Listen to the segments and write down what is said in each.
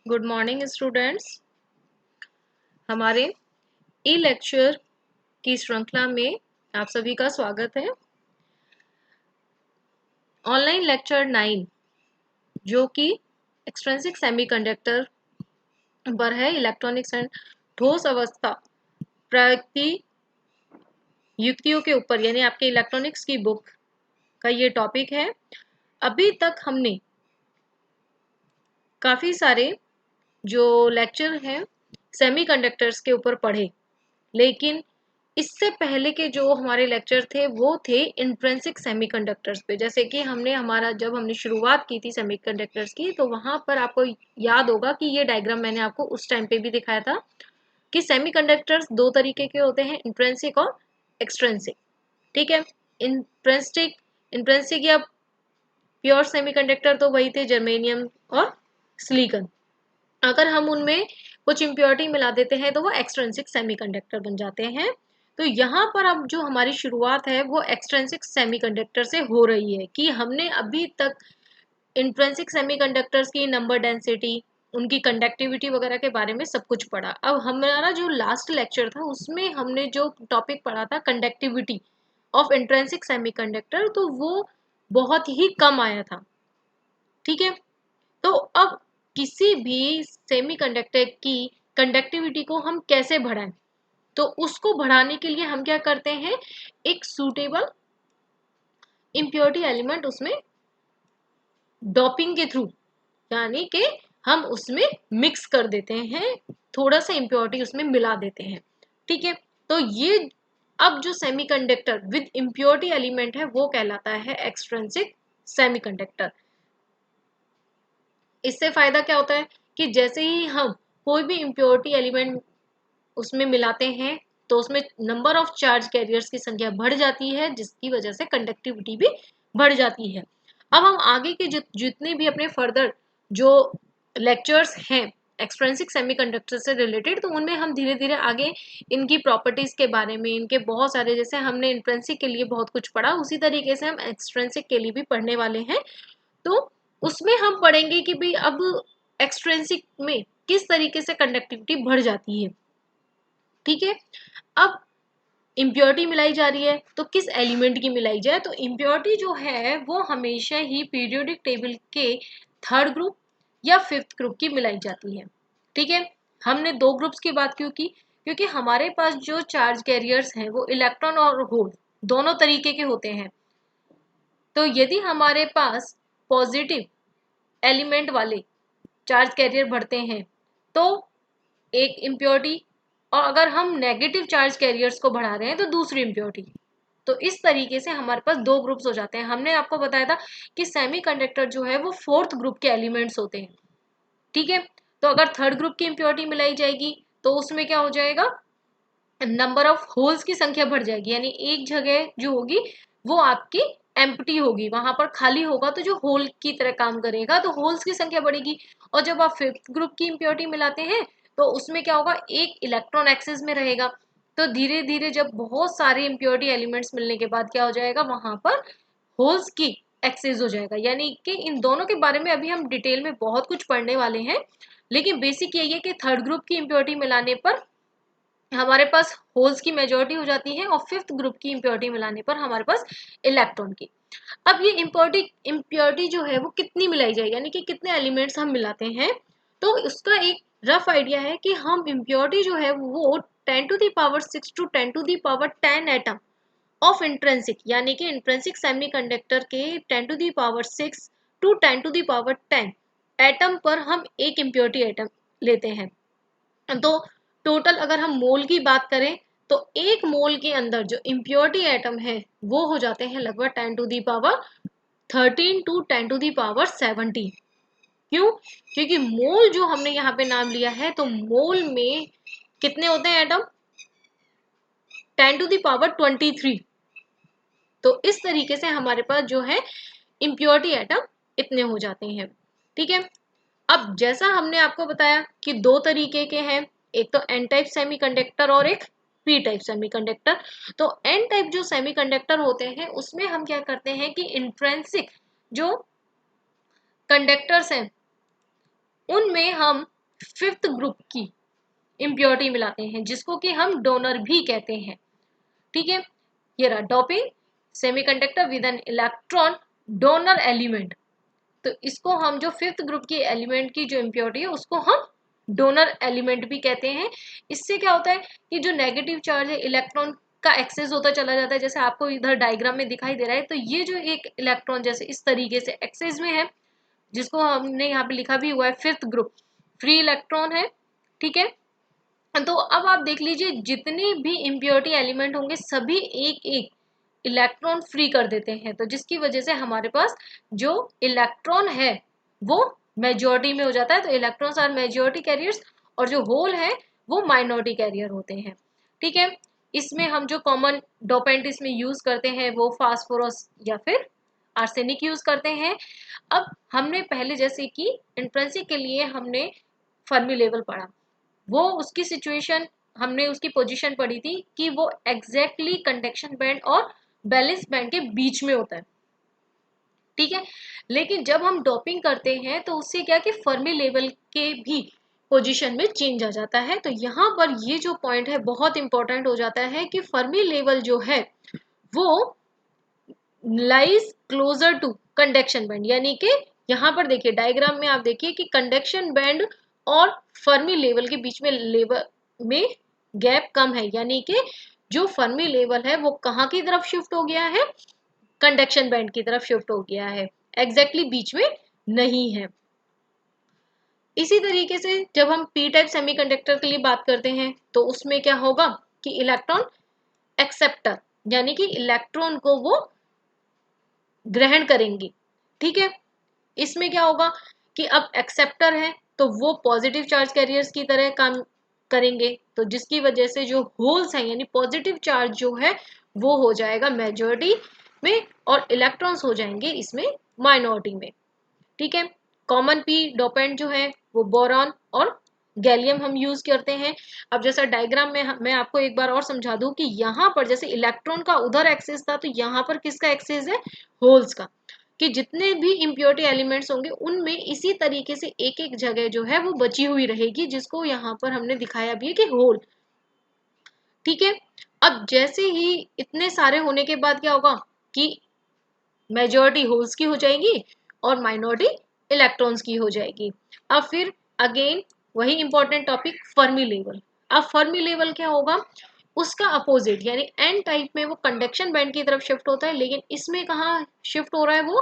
Good morning students. हमारे ई lecture की श्रृंखला में आप सभी का स्वागत है। ऑनलाइन लेक्चर 9 जो कि एक्सट्रिंसिक सेमीकंडक्टर पर है, इलेक्ट्रॉनिक्स एंड ठोस अवस्था प्रयुक्ति युक्तियों के ऊपर, यानी आपके इलेक्ट्रॉनिक्स की बुक का ये टॉपिक है। अभी तक हमने काफी सारे जो लेक्चर हैं सेमीकंडक्टर्स के ऊपर पढ़े, लेकिन इससे पहले के जो हमारे लेक्चर थे वो थे इंट्रिंसिक सेमीकंडक्टर्स पे। जैसे कि जब हमने शुरुआत की थी सेमीकंडक्टर्स की, तो वहां पर आपको याद होगा कि ये डायग्राम मैंने आपको उस टाइम पे भी दिखाया था कि सेमीकंडक्टर्स दो तरीके के होते हैं, इंट्रिंसिक और एक्सट्रिंसिक। ठीक है, इंट्रिंसिक इंट्रिंसिक या प्योर सेमीकंडक्टर तो वही थे, जर्मेनियम और सिलिकॉन। अगर हम उनमें कुछ इम्प्योरिटी मिला देते हैं तो वो एक्सट्रिंसिक सेमीकंडक्टर बन जाते हैं। तो यहाँ पर अब जो हमारी शुरुआत है वो एक्सट्रिंसिक सेमीकंडक्टर से हो रही है कि हमने अभी तक इंट्रिंसिक सेमीकंडक्टर्स की नंबर डेंसिटी, उनकी कंडक्टिविटी वगैरह के बारे में सब कुछ पढ़ा। अब हमारा जो लास्ट लेक्चर था उसमें हमने जो टॉपिक पढ़ा था कंडक्टिविटी ऑफ इंट्रिंसिक सेमीकंडक्टर, तो वो बहुत ही कम आया था। ठीक है, तो अब किसी भी सेमीकंडक्टर की कंडक्टिविटी को हम कैसे बढ़ाएं, तो उसको बढ़ाने के लिए हम क्या करते हैं, एक सूटेबल इम्प्योरिटी एलिमेंट उसमें डोपिंग के थ्रू, यानी कि हम उसमें मिक्स कर देते हैं, थोड़ा सा इम्प्योरिटी उसमें मिला देते हैं। ठीक है, तो ये अब जो सेमीकंडक्टर विद इम्प्योरिटी एलिमेंट है वो कहलाता है एक्सट्रिंसिक सेमीकंडक्टर। इससे फायदा क्या होता है कि जैसे ही हम कोई भी इम्प्योरिटी एलिमेंट उसमें मिलाते हैं तो उसमें नंबर ऑफ चार्ज कैरियर्स की संख्या बढ़ जाती है, जिसकी वजह से कंडक्टिविटी भी बढ़ जाती है। अब हम आगे के जितने भी अपने फर्दर जो लेक्चर्स हैं एक्सट्रिंसिक सेमीकंडक्टर से रिलेटेड, तो उनमें हम धीरे धीरे आगे इनकी प्रॉपर्टीज के बारे में, इनके बहुत सारे, जैसे हमने इंट्रिंसिक के लिए बहुत कुछ पढ़ा उसी तरीके से हम एक्सट्रिंसिक के लिए भी पढ़ने वाले हैं। तो उसमें हम पढ़ेंगे कि भाई अब एक्सट्रिंसिक में किस तरीके से कंडक्टिविटी बढ़ जाती है। ठीक है, अब इम्प्योरिटी मिलाई जा रही है तो किस एलिमेंट की मिलाई जाए, तो इम्प्योरिटी जो है वो हमेशा ही पीरियोडिक टेबल के थर्ड ग्रुप या फिफ्थ ग्रुप की मिलाई जाती है। ठीक है, हमने दो ग्रुप्स की बात क्यों की, क्योंकि हमारे पास जो चार्ज कैरियर्स हैं वो इलेक्ट्रॉन और होल दोनों तरीके के होते हैं। तो यदि हमारे पास पॉजिटिव एलिमेंट वाले चार्ज कैरियर बढ़ते हैं तो एक इम्प्योरिटी, और अगर हम नेगेटिव चार्ज कैरियर्स को बढ़ा रहे हैं तो दूसरी इम्प्योरिटी। तो इस तरीके से हमारे पास दो ग्रुप्स हो जाते हैं। हमने आपको बताया था कि सेमीकंडक्टर जो है वो फोर्थ ग्रुप के एलिमेंट्स होते हैं। ठीक है, तो अगर थर्ड ग्रुप की इम्प्योरिटी मिलाई जाएगी तो उसमें क्या हो जाएगा, नंबर ऑफ होल्स की संख्या बढ़ जाएगी, यानी एक जगह जो होगी वो आपकी एम्प्टी होगी, वहां पर खाली होगा तो जो होल की तरह काम करेगा, तो होल्स की संख्या बढ़ेगी। और जब आप फिफ्थ ग्रुप की इम्प्योरिटी मिलाते हैं तो उसमें क्या होगा, एक इलेक्ट्रॉन एक्सेस में रहेगा। तो धीरे धीरे जब बहुत सारे इम्प्योरिटी एलिमेंट्स मिलने के बाद क्या हो जाएगा, वहां पर होल्स की एक्सेस हो जाएगा। यानी कि इन दोनों के बारे में अभी हम डिटेल में बहुत कुछ पढ़ने वाले हैं, लेकिन बेसिक यही है कि थर्ड ग्रुप की इम्प्योरिटी मिलाने पर हमारे पास होल्स की मेजॉरिटी हो जाती है और फिफ्थ ग्रुप की इम्प्योरिटी मिलाने पर हमारे पास इलेक्ट्रॉन की। अब ये इम्प्योरिटी जो है वो कितनी मिलाई जाएगी, यानी कि कितने एलिमेंट्स हम मिलाते हैं, तो उसका एक रफ आइडिया है कि हम इम्प्योरिटी जो है वो 10⁶ टू 10⁻10 एटम ऑफ इंट्रिंसिक, यानी कि इंट्रिंसिक सेमीकंडक्टर के 10⁶ टू 10⁻10 एटम पर हम एक इम्प्योरिटी एटम लेते हैं। तो टोटल अगर हम मोल की बात करें तो एक मोल के अंदर जो इम्प्योरिटी एटम है वो हो जाते हैं लगभग 10⁻13 टू 10⁻17। क्यों, क्योंकि मोल जो हमने यहाँ पे नाम लिया है, तो मोल में कितने होते हैं एटम, 10⁻23। तो इस तरीके से हमारे पास जो है इम्प्योरिटी एटम इतने हो जाते हैं। ठीक है, अब जैसा हमने आपको बताया कि दो तरीके के हैं, एक तो एन टाइप सेमीकंडक्टर और एक पी टाइप सेमीकंडक्टर। तो एन टाइप जो सेमीकंडक्टर होते हैं उसमें हम क्या करते हैं कि इंट्रिंसिक जो कंडक्टर्स हैं उनमें हम फिफ्थ ग्रुप की इम्प्योरिटी मिलाते हैं, जिसको कि हम डोनर भी कहते हैं। ठीक है, ये रहा doping semiconductor with an electron donor element. तो इसको हम जो फिफ्थ ग्रुप की एलिमेंट की जो इम्प्योरिटी है उसको हम डोनर एलिमेंट भी कहते हैं। इससे क्या होता है कि जो नेगेटिव चार्ज है इलेक्ट्रॉन का एक्सेस होता चला जाता है, जैसे आपको इधर डायग्राम में दिखाई दे रहा है। तो ये जो एक इलेक्ट्रॉन जैसे इस तरीके से एक्सेस में है, जिसको हमने यहाँ पे लिखा भी हुआ है फिफ्थ ग्रुप, फ्री इलेक्ट्रॉन है। ठीक है, तो अब आप देख लीजिए जितने भी इम्प्योरिटी एलिमेंट होंगे सभी एक एक इलेक्ट्रॉन फ्री कर देते हैं, तो जिसकी वजह से हमारे पास जो इलेक्ट्रॉन है वो मेजॉरिटी में हो जाता है। तो इलेक्ट्रॉन्स आर मेजॉरिटी कैरियर्स और जो होल है वो माइनॉरिटी कैरियर होते हैं। ठीक है, इसमें हम जो कॉमन डोपेंट इसमें यूज करते हैं वो फास्फोरस या फिर आर्सेनिक यूज करते हैं। अब हमने पहले जैसे कि इंट्रिंसिक के लिए हमने फर्मी लेवल पढ़ा, वो उसकी सिचुएशन हमने उसकी पोजीशन पढ़ी थी कि वो एग्जैक्टली कंडक्शन बैंड और बैलेंस बैंड के बीच में होता है। ठीक है, लेकिन जब हम डोपिंग करते हैं तो उससे क्या कि फर्मी लेवल के भी पोजीशन में चेंज आ जाता है। तो यहाँ पर ये जो पॉइंट है बहुत इंपॉर्टेंट हो जाता है कि फर्मी लेवल जो है वो lies closer to conduction band, यानी कि यहाँ पर देखिए डायग्राम में आप देखिए कि कंडक्शन बैंड और फर्मी लेवल के बीच में लेवल में गैप कम है, यानी कि जो फर्मी लेवल है वो कहाँ की तरफ शिफ्ट हो गया है, कंडक्शन बैंड की तरफ शिफ्ट हो गया है, एग्जैक्टली बीच में नहीं है। इसी तरीके से जब हम पी टाइप सेमीकंडक्टर के लिए बात करते हैं तो उसमें क्या होगा कि इलेक्ट्रॉन एक्सेप्टर, यानी कि इलेक्ट्रॉन को वो ग्रहण करेंगे। ठीक है, इसमें क्या होगा कि अब एक्सेप्टर है तो वो पॉजिटिव चार्ज कैरियर्स की तरह काम करेंगे, तो जिसकी वजह से जो होल्स हैं यानी पॉजिटिव चार्ज जो है वो हो जाएगा मेजॉरिटी में और इलेक्ट्रॉन्स हो जाएंगे इसमें माइनॉरिटी में। ठीक है, कॉमन पी डोपेंट जो है वो बोरॉन और गैलियम हम यूज करते हैं। अब जैसा डायग्राम में मैं आपको एक बार और समझा दूं कि यहाँ पर जैसे इलेक्ट्रॉन का उधर एक्सेस था तो यहाँ पर किसका एक्सेस है, होल्स का, कि जितने भी इम्प्योरिटी एलिमेंट्स होंगे उनमें इसी तरीके से एक एक जगह जो है वो बची हुई रहेगी, जिसको यहाँ पर हमने दिखाया भी है कि होल। ठीक है, अब जैसे ही इतने सारे होने के बाद क्या होगा कि मेजॉरिटी होल्स की हो जाएगी और माइनॉरिटी इलेक्ट्रॉन्स की हो जाएगी। अब फिर अगेन वही इंपॉर्टेंट टॉपिक फर्मी लेवल। अब फर्मी लेवल क्या होगा, उसका अपोजिट यानी एन टाइप में वो कंडक्शन बैंड की तरफ शिफ्ट होता है, लेकिन इसमें कहाँ शिफ्ट हो रहा है, वो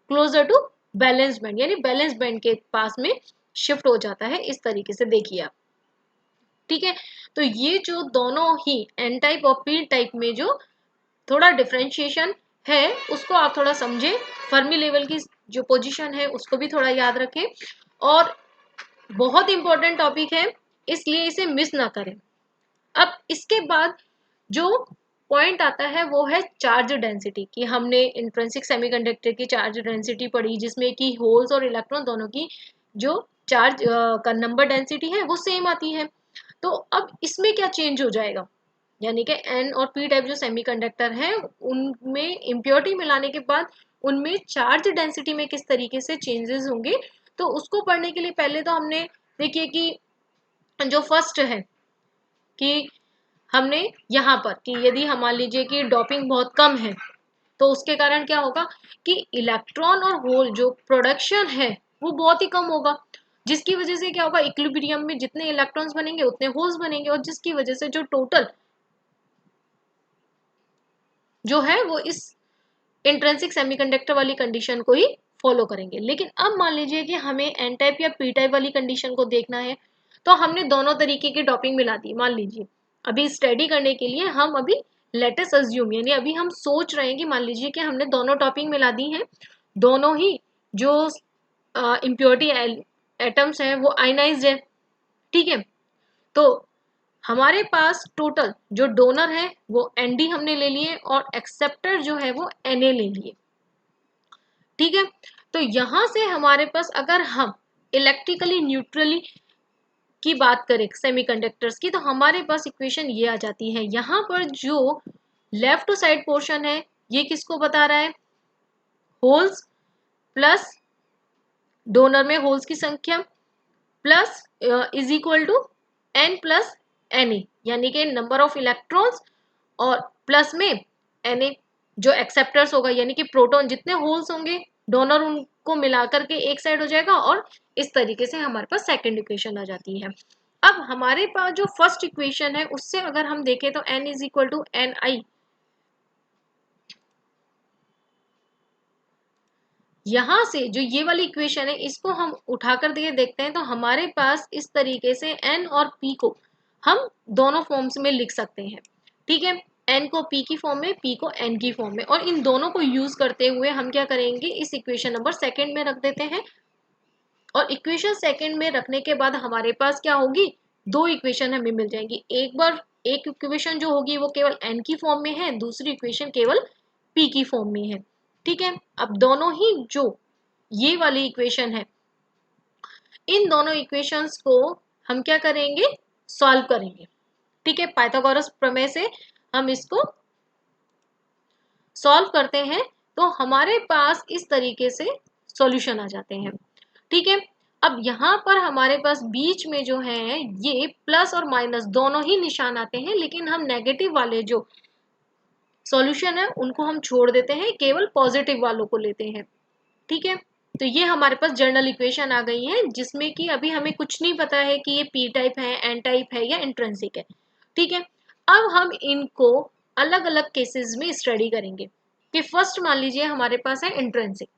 क्लोजर टू बैलेंस बैंड यानी बैलेंस बैंड के पास में शिफ्ट हो जाता है। इस तरीके से देखिए आप। ठीक है, तो ये जो दोनों ही एन टाइप और पी टाइप में जो थोड़ा डिफरेंशिएशन है उसको आप थोड़ा समझें, फर्मी लेवल की जो पोजीशन है उसको भी थोड़ा याद रखें और बहुत इंपॉर्टेंट टॉपिक है इसलिए इसे मिस ना करें। अब इसके बाद जो पॉइंट आता है वो है चार्ज डेंसिटी की। हमने इंट्रिंसिक सेमीकंडक्टर की चार्ज डेंसिटी पढ़ी जिसमें कि होल्स और इलेक्ट्रॉन दोनों की जो चार्ज का नंबर डेंसिटी है वो सेम आती है। तो अब इसमें क्या चेंज हो जाएगा, यानी कि एन और पी टाइप जो सेमीकंडक्टर है उनमें इम्प्योरिटी मिलाने के बाद उनमें चार्ज डेंसिटी में किस तरीके से चेंजेस होंगे, तो उसको पढ़ने के लिए पहले तो हमने देखिए कि जो फर्स्ट है कि हमने यहाँ पर कि यदि हम मान लीजिए कि डोपिंग बहुत कम है तो उसके कारण क्या होगा कि इलेक्ट्रॉन और होल जो प्रोडक्शन है वो बहुत ही कम होगा, जिसकी वजह से क्या होगा इक्विलिब्रियम में जितने इलेक्ट्रॉन्स बनेंगे उतने होल्स बनेंगे और जिसकी वजह से जो टोटल जो है वो इस इंट्रिंसिक सेमीकंडक्टर वाली कंडीशन को ही फॉलो करेंगे। लेकिन अब मान लीजिए कि हमें एन टाइप या पी टाइप वाली कंडीशन को देखना है तो हमने दोनों तरीके की डोपिंग मिला दी। मान लीजिए अभी स्टडी करने के लिए हम अभी लेटेस्ट अज्यूम यानी अभी हम सोच रहे हैं कि मान लीजिए कि हमने दोनों टॉपिंग मिला दी हैं, दोनों ही जो इम्प्योरिटी एटम्स हैं वो आयनाइज्ड है। ठीक है, तो हमारे पास टोटल जो डोनर है वो एनडी हमने ले लिए और एक्सेप्टर जो है वो एनए ले लिए। ठीक है, तो यहां से हमारे पास अगर हम इलेक्ट्रिकली न्यूट्रली की बात करें सेमीकंडक्टर्स की तो हमारे पास इक्वेशन ये आ जाती है। यहाँ पर जो लेफ्ट साइड पोर्शन है ये किसको बता रहा है, होल्स प्लस डोनर में होल्स की संख्या plus is equal to n plus Na, यानी कि नंबर ऑफ इलेक्ट्रॉन्स और प्लस में Na जो एक्सेप्टर्स होगा, यानी कि प्रोटॉन जितने होल्स होंगे डोनर उनको मिलाकर के एक साइड हो जाएगा, और इस तरीके से हमारे पास सेकेंड इक्वेशन आ जाती है। अब हमारे पास जो फर्स्ट इक्वेशन है उससे अगर हम देखें तो n is equal to Ni, यहां से जो ये वाली इक्वेशन है इसको हम उठाकर देखते हैं तो हमारे पास इस तरीके से n और p को हम दोनों फॉर्म्स में लिख सकते हैं। ठीक है, n को p की फॉर्म में, p को n की फॉर्म में, और इन दोनों को यूज करते हुए हम क्या करेंगे, इस इक्वेशन नंबर सेकंड में रख देते हैं। और इक्वेशन सेकंड में रखने के बाद हमारे पास क्या होगी, दो इक्वेशन हमें मिल जाएंगी। एक इक्वेशन जो होगी वो केवल n की फॉर्म में है, दूसरी इक्वेशन केवल p की फॉर्म में है। ठीक है, अब दोनों ही जो ये वाली इक्वेशन है, इन दोनों इक्वेशंस को हम क्या करेंगे, सॉल्व करेंगे। ठीक है, पाइथागोरस प्रमेय से हम इसको सॉल्व करते हैं तो हमारे पास इस तरीके से सॉल्यूशन आ जाते हैं। ठीक है, अब यहाँ पर हमारे पास बीच में जो है ये प्लस और माइनस दोनों ही निशान आते हैं, लेकिन हम नेगेटिव वाले जो सॉल्यूशन है उनको हम छोड़ देते हैं, केवल पॉजिटिव वालों को लेते हैं। ठीक है, तो ये हमारे पास जनरल इक्वेशन आ गई है, जिसमें कि अभी हमें कुछ नहीं पता है कि ये पी टाइप है, एन टाइप है या इंट्रिंसिक है। ठीक है, अब हम इनको अलग अलग केसेस में स्टडी करेंगे। कि फर्स्ट मान लीजिए हमारे पास है इंट्रिंसिक।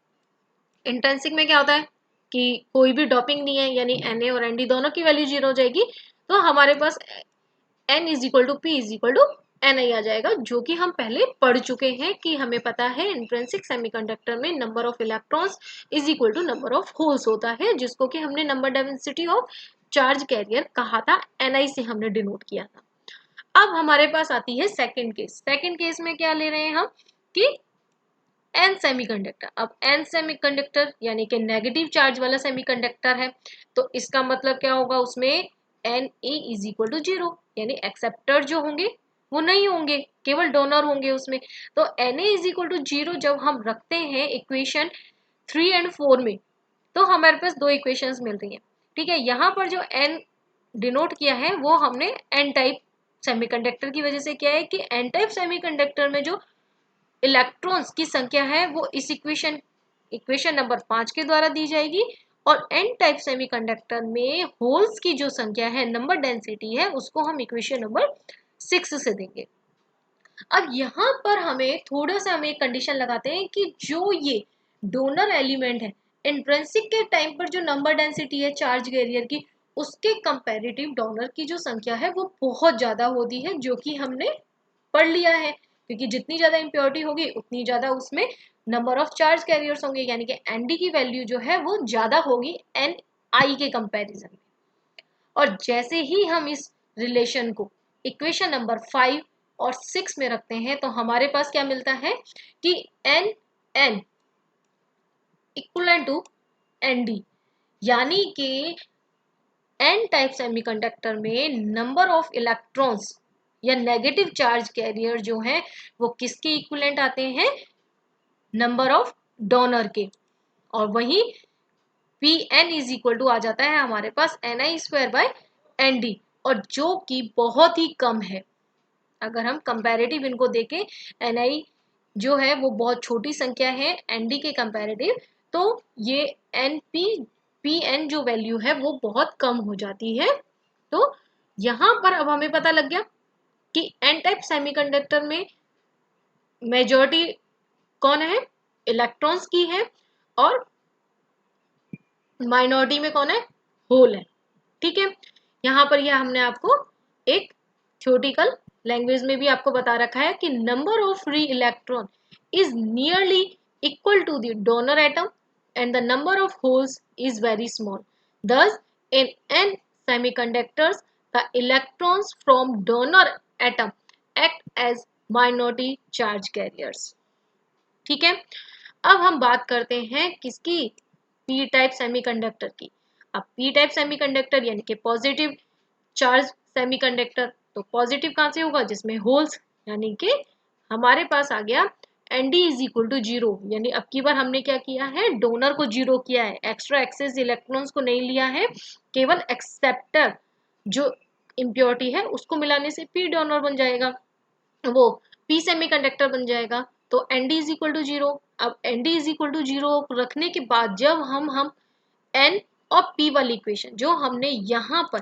इंट्रिंसिक में क्या होता है कि कोई भी डॉपिंग नहीं है, यानी Na और Nd दोनों की वैल्यू 0 हो जाएगी, तो हमारे पास n is equal to p is equal to Ni आ जाएगा, जो कि हम पहले पढ़ चुके हैं कि हमें पता है इंट्रिंसिक सेमीकंडक्टर में number of electrons is equal to number of holes होता है, जिसको कि हमने number density of charge carrier कहा था, Ni से हमने डिनोट किया था। अब हमारे पास आती है सेकंड केस। सेकंड केस में क्या ले रहे हैं हम कि एन सेमीकंडक्टर। अब एन सेमीकंडक्टर यानी कि नेगेटिव चार्ज वाला सेमीकंडक्टर है, तो इसका मतलब क्या होगा, उसमें N A is equal to 0, यानी एक्सेप्टर जो होंगे वो नहीं होंगे, केवल डोनर होंगे उसमें। तो N A is equal to 0 जब हम रखते हैं इक्वेशन 3 एंड 4 में, तो हमारे पास दो इक्वेशंस मिल रही हैं। ठीक है, यहाँ पर जो एन डिनोट किया है वो हमने एन टाइप सेमीकंडक्टर की वजह से किया है कि एन टाइप सेमीकंडक्टर में जो इलेक्ट्रॉन्स की संख्या है वो इस इक्वेशन नंबर 5 के द्वारा दी जाएगी, और एन टाइप सेमीकंडक्टर में होल्स की जो संख्या है, नंबर डेंसिटी है, उसको हम इक्वेशन नंबर 6 से देंगे। अब यहाँ पर हम एक कंडीशन लगाते हैं कि जो ये डोनर एलिमेंट है, इंट्रिंसिक के टाइम पर जो नंबर डेंसिटी है चार्ज कैरियर की, उसके कंपैरेटिव डोनर की जो संख्या है वो बहुत ज्यादा होती है, जो कि हमने पढ़ लिया है, क्योंकि जितनी ज्यादा इंप्योरिटी होगी उतनी ज्यादा उसमें नंबर ऑफ चार्ज कैरियर्स होंगे, यानी कि एनडी की वैल्यू जो है वो ज्यादा होगी एन आई के कंपैरिजन में। और जैसे ही हम इस रिलेशन को इक्वेशन नंबर 5 और 6 में रखते हैं तो हमारे पास क्या मिलता है कि N N equal to N D, यानी कि एन टाइप सेमीकंडक्टर में नंबर ऑफ इलेक्ट्रॉन्स या नेगेटिव चार्ज कैरियर जो है वो किसके इक्विवेलेंट आते हैं, नंबर ऑफ डोनर के। और वही P N is equal to आ जाता है हमारे पास N I square by N D, और जो कि बहुत ही कम है। अगर हम कंपैरेटिव इनको देखें, एन आई जो है वो बहुत छोटी संख्या है एन डी के कंपैरेटिव, तो ये एन पी एन जो वैल्यू है वो बहुत कम हो जाती है। तो यहां पर अब हमें पता लग गया कि एन टाइप सेमीकंडक्टर में मेजॉरिटी कौन है, इलेक्ट्रॉन्स की है, और माइनॉरिटी में कौन है, होल है। ठीक है, यहाँ पर यह हमने आपको एक थ्योरेटिकल लैंग्वेज में भी आपको बता रखा है कि number of free electron is nearly equal to the donor atom and the number of holes is very small. Thus, in n semiconductors, the electrons from donor atom act as minority charge carriers. ठीक है, अब हम बात करते हैं किसकी, P type semiconductor की। अब पी टाइप सेमीकंडक्टर यानी कि पॉजिटिव चार्ज सेमीकंडक्टर, तो पॉजिटिव कहां से होगा, जिसमें होल्स, यानी कि हमारे पास आ गया N D is equal to 0, यानी अब की बार हमने क्या किया है, डोनर को 0 किया है, एक्स्ट्रा एक्सेस इलेक्ट्रॉन्स को नहीं लिया है, केवल एक्सेप्टर जो इम्प्योरिटी है उसको मिलाने से पी डोनर बन जाएगा, वो पी सेमीकंडक्टर बन जाएगा। तो N D is equal to 0। अब N D is equal to 0 रखने के बाद जब हम एन और पी वाली इक्वेशन जो हमने यहाँ पर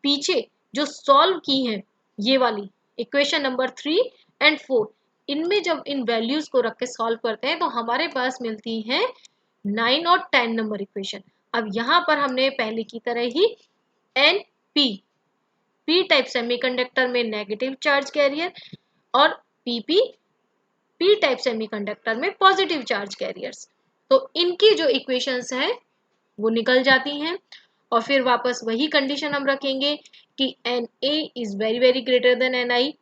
पीछे जो सॉल्व की है, ये वाली इक्वेशन नंबर 3 एंड 4, इनमें जब इन वैल्यूज को रख के सॉल्व करते हैं तो हमारे पास मिलती है 9 और 10 नंबर इक्वेशन। अब यहाँ पर हमने पहले की तरह ही एन पी टाइप सेमीकंडक्टर में नेगेटिव चार्ज कैरियर और पीपी पी टाइप सेमीकंडक्टर में पॉजिटिव चार्ज कैरियर्स, तो इनकी जो इक्वेशंस हैं वो निकल जाती हैं। और फिर वापस वही कंडीशन हम रखेंगे कि N A is very very greater than N I,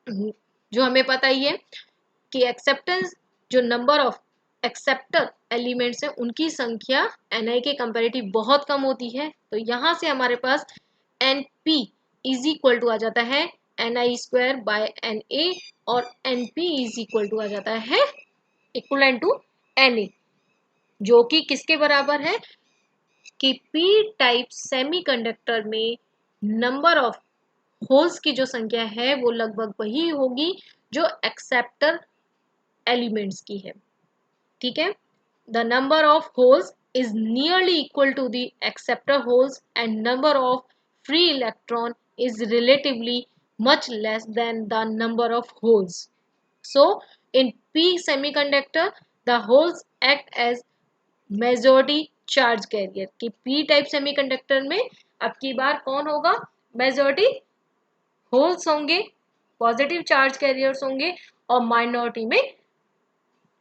जो हमें पता ही है कि एक्सेप्टेंस जो नंबर ऑफ एक्सेप्टर एलिमेंट्स हैं उनकी संख्या एन आई के कंपेरेटिव बहुत कम होती है। तो यहाँ से हमारे पास N P is equal to आ जाता है N I square by N A, और N P is equal to आ जाता है इक्वलेंट टू एन ए, जो कि किसके बराबर है कि पी टाइप सेमीकंडक्टर में नंबर ऑफ होल्स की जो संख्या है वो लगभग वही होगी जो एक्सेप्टर एलिमेंट्स की है। ठीक है, the number of holes is nearly equal to the acceptor holes and number of free electron is relatively much less than the number of holes. So, in p semiconductor, the holes act as majority charge carrier. कि p type semiconductor में अब की बार कौन होगा, majority holes होंगे, positive charge carriers होंगे, और minority में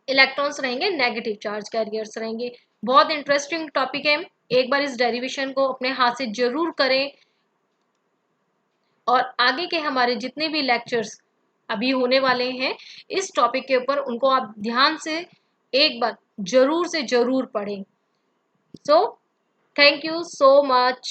इलेक्ट्रॉन्स रहेंगे, नेगेटिव चार्ज कैरियर्स रहेंगे। बहुत इंटरेस्टिंग टॉपिक है, एक बार इस डेरिवेशन को अपने हाथ से जरूर करें, और आगे के हमारे जितने भी लेक्चर्स अभी होने वाले हैं इस टॉपिक के ऊपर, उनको आप ध्यान से एक बार जरूर से जरूर पढ़ें। So thank you so much.